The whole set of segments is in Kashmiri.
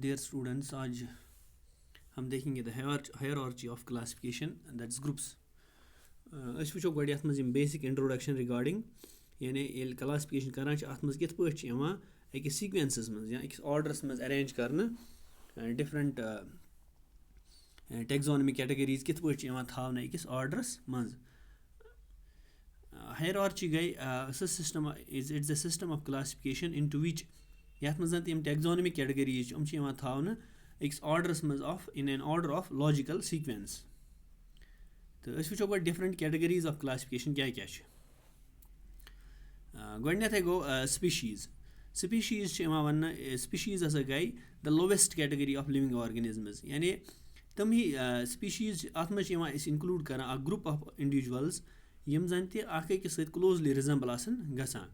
डियर स्टूडेंट्स, आज हम देखेंगे the hierarchy of classification that's groups. अस वुचो गोड यथ मज बेसिक इंट्रोडक्शन रिगार्डिंग यानी ये क्लासिफिकेशन करान अत मज कित पठ अकिस सीक्वेंसस मज या अकिस ऑर्डरस मज अरेंज करने डिफरेंट टेक्सोनॉमिक कैटेगरीज कित पठ थावने अकिस ऑर्डरस मज। हायरार्ची गई so system it's a system of classification into which यथ मज तम टेक्सोनॉमिक कैटेगरीज थावने अकिस ऑर्डरस मज of in an order of logical sequence. तो अस वुचो गो डिफरेंट कैटेगरीज ऑफ क्लासिफिकेशन क्या क्या गोडनेथे गो स्पीशीज। स्पीशीज वन स्पीशीज हसा गई the lowest category of living organisms यानी तम ही स्पीशीज अत मज इंक्लूड कर ग्रुप ऑफ इंडिविजुअल्स यम जन ते अकिस सत क्लोजली रिजेंबल गसान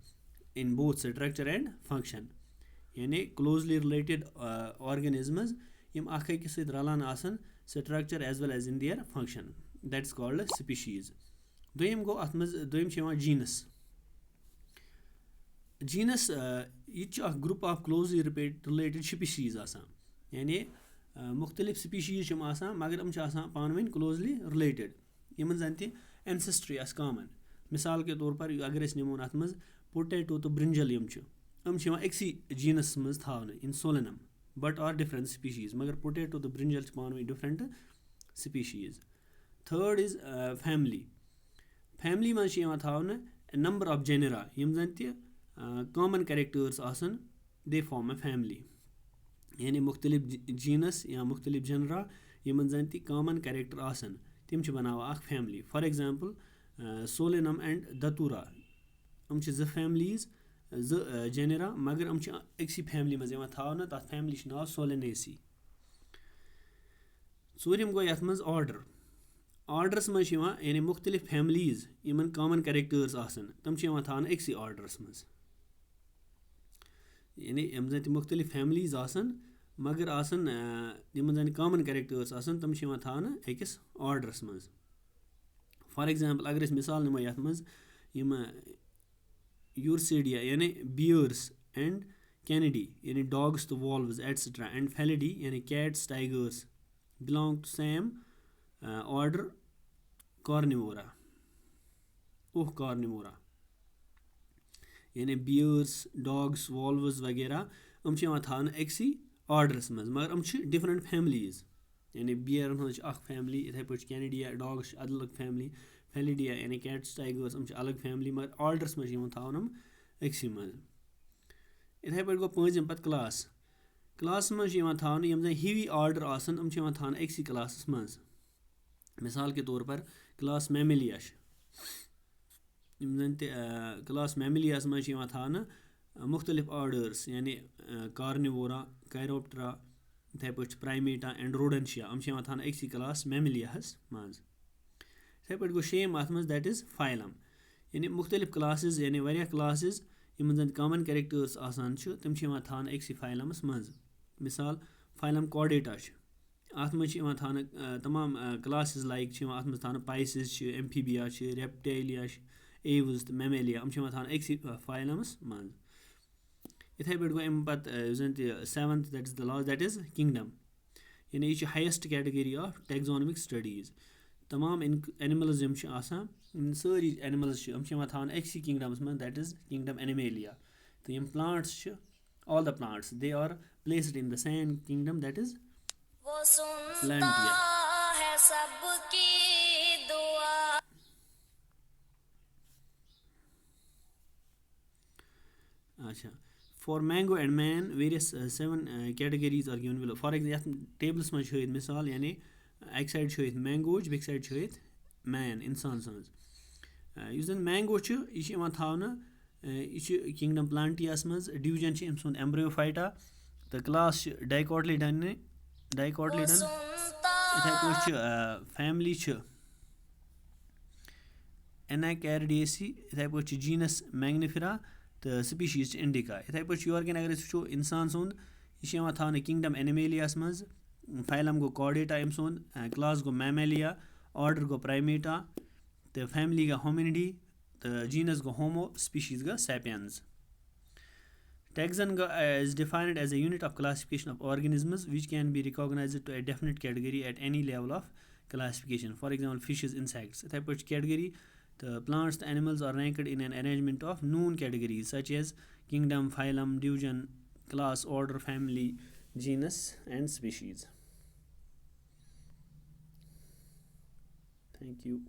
in both structure and function यानी क्लोजली रिलेटेड ऑर्गेनिजम्स यम अकिस सत रलान आसन structure as well as in their function that is called species. दोयम गो अत मज दोयम जीनस। जीनस यह group of closely related species आसान यानी मुख्तलिफ स्पीशीज मगर हम पान वन क्लोजली रिलेटेड यमन जन ते एंसेस्ट्री कॉमन। मिसाल के तौर पर अगर नमोन अत मज पोटैटो तो ब्रिंजल यम अक्सी जीनस मज थावने in Solanum but are different species मगर पोटैटो तो ब्रिंजल पान वन different species. Third is family. Family मज थावने नंबर ऑफ जेनेरा यम जन ते कॉमन कैरेक्टर्स आसन दे फॉर्म अ फैमिली यानी मुख्तलिफ जीनस या मुख्तलिफ जनरा यमन जन ते कॉमन कैरेक्टर आसन तम बनावा family. For example Solanum and दतूरा हम ज फैमिलीज ज जेनेरा मगर हम अक्सी फैमिली मज थावने तथ फैमिली नाव सोलेनेसी। ूरम गो यथ मज ऑर्डर। ऑर्डरस मज यानी मुख्तलिफ फैमिलीज यमन कॉमन कैरेक्टर्स आसन तम थावने अक्सी ऑर्डरस मज यानी यम जन मुख्तलिफ फैमिलीज आसन मगर आसन यमन जन कॉमन कैरेक्टर्स आसन तम थावने अकिस ऑर्डरस मज। फॉर एग्जांपल अगर मिसाल निमो यथ मज यम यूरसिडिया यानी बियर्स एंड कैनिडी यानी डॉग्स तो वॉल्व्स एटसेट्रा एंड फेलिडी यानी cats tigers belong to same order carnivora carnivora यानी बियर्स डॉग्स वॉल्व्स वगैरह हम थान अक्सी ऑर्डरस मज मगर हम डिफरेंट फैमिलीज यानी बियरन हज फैमिली इथे पे कैनिडिया डॉग्स अलग फैमिली फेलिडिया यानी कैट्स टाइगर्स हम अलग फैमिली मगर ऑर्डरस मज थावन हम अक्सी मज। इथे पे गो पम पे क्लास। क्लास मज थावन यम जन हेवी ऑर्डर आसन हम थान अक्सी क्लास मज। मिसाल के तौर पर क्लास मैमिलिया यम जन क्लास मैमिलियास मज थान मुख्तलिफ ऑर्डर्स यानी कार्निवोरा कैरोप्टरा इथे पे प्राइमेटा एंड रोडेंशिया हम थान अक्सी क्लास मैमिलियास मज। इथे पे गो शेम अत मज दैट इज फाइलम यानी मुख्तलिफ क्लासेस यानी वारिया क्लासेस यमन जन कॉमन कैरेक्टर्स आसान तम थान अक्सी फाइलमस मज। मिसाल फाइलम कॉर्डेटा अत मज थान तमाम क्लासेस लाइक अत मज थान पाइसिस एम्फीबिया रेप्टेलिया एव्स तो मैमेलिया हम थान अक्सी फाइलमस मज। इथे पे गो अम पे seventh that is the last that is kingdom यानी यह highest category of taxonomic studies. तमाम एनिमल्स यम सारी एनिमल्स हम थान अक्सी किंगडमस मज दैट इज किंगडम एनिमेलिया। तो यम plants all the plants they are placed in the same kingdom that is Plantia. अच्छा for mango and man various 7 categories are given below. For example tables में शोयद मिसाल यानी एक साइड शोयद mango बेक साइड शोयद man इंसान सन्ज युस जन mango यह थावना यह किंगडम प्लांटियास मज डिवीजन अम सुंद एम्ब्रियोफाइटा तो क्लास डाइकोटलिडन इथे पे फैमिली एनाकैरिडेसी इथे पे जीनस मैग्निफेरा तो स्पीशीज इंडिका। इथे पे यॉर्गन अगर वो इंसान सुंद यह थाने किंगडम एनिमेलियास मज। फाइलम गो कॉर्डेटा अम सुंद क्लास गो मैमेलिया ऑर्डर गो प्राइमेटा तो फैमिली गो होमिनिडी तो genus go homo species go sapiens. Taxon is defined as a unit of classification of organisms which can be recognized to a definite category at any level of classification. For example, fishes, insects. Ithe pach category, the plants, the animals are ranked in an arrangement of known categories such as kingdom, phylum, division, class, order, family, genus, and species. Thank you.